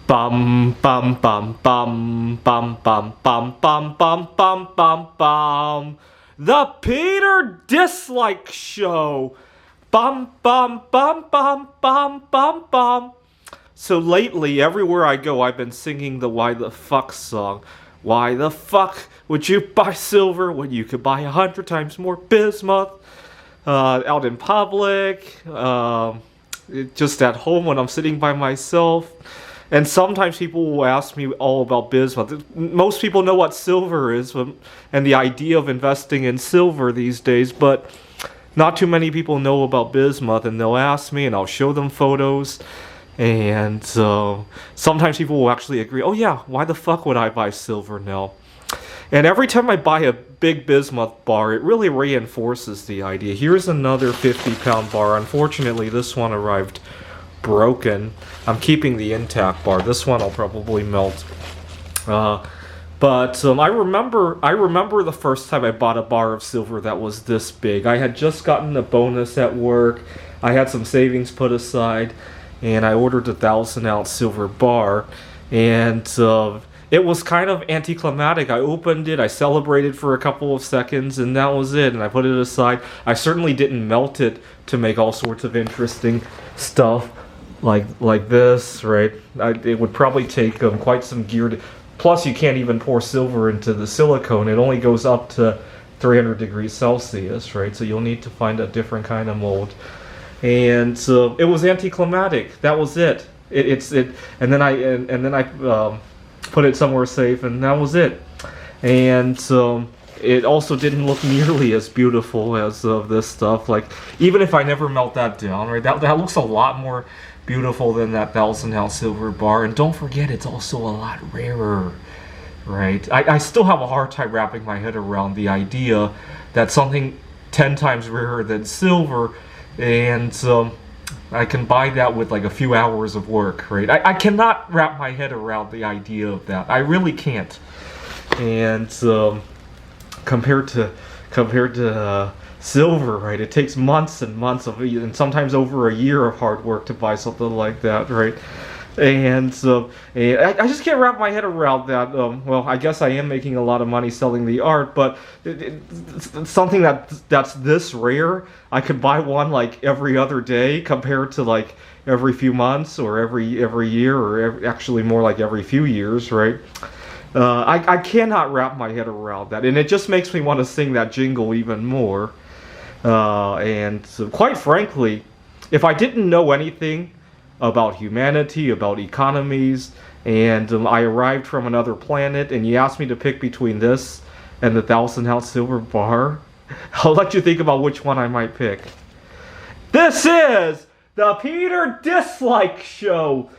Bum bum bum bum bum bum bum bum bum bum bum bum. The Peter Dislike Show. Bum bum bum bum bum bum bum. So lately, everywhere I go, I've been singing the Why the Fuck song. Why the fuck would you buy silver when you could buy 100 times more bismuth? Out in public, just at home when I'm sitting by myself. And sometimes people will ask me all about bismuth. Most people know what silver is and the idea of investing in silver these days, but not too many people know about bismuth, and they'll ask me and I'll show them photos. And sometimes people will actually agree, oh yeah, why the fuck would I buy silver now? And every time I buy a big bismuth bar, it really reinforces the idea. Here's another 50-pound bar. Unfortunately, this one arrived broken. I'm keeping the intact bar. This one I'll probably melt. But I remember the first time I bought a bar of silver that was this big. I had just gotten a bonus at work. I had some savings put aside, and I ordered a 1,000-ounce silver bar, and it was kind of anticlimactic. I opened it, I celebrated for a couple of seconds, and that was it, and I put it aside. I certainly didn't melt it to make all sorts of interesting stuff like this, right? It would probably take quite some gear to... Plus, you can't even pour silver into the silicone. It only goes up to 300 degrees Celsius, right? So you'll need to find a different kind of mold. And so it was anticlimactic. That was it. And then I put it somewhere safe, and that was it. And it also didn't look nearly as beautiful as this stuff. Like, even if I never melt that down, right? That looks a lot more beautiful than that 1,000-ounce silver bar. And don't forget, it's also a lot rarer, right? I still have a hard time wrapping my head around the idea that something 10 times rarer than silver, and I can buy that with like a few hours of work, right? I cannot wrap my head around the idea of that. I really can't. And compared to silver, right? It takes months and months and sometimes over a year of hard work to buy something like that, right? And I just can't wrap my head around that. Well, I guess I am making a lot of money selling the art, but it's something that's this rare. I could buy one like every other day compared to like every few months or every year, or actually more like every few years, right? I cannot wrap my head around that, and it just makes me want to sing that jingle even more. And quite frankly, if I didn't know anything about humanity, about economies, and I arrived from another planet, and you asked me to pick between this and the 1,000-ounce silver bar, I'll let you think about which one I might pick. This is the Peter Dislike Show.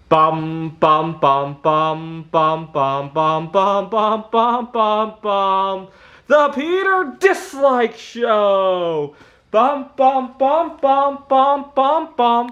Bum bum bum bum bum bum bum bum bum bum bum bum. The Peter Dislike Show. Bum bum bum bum bum bum bum.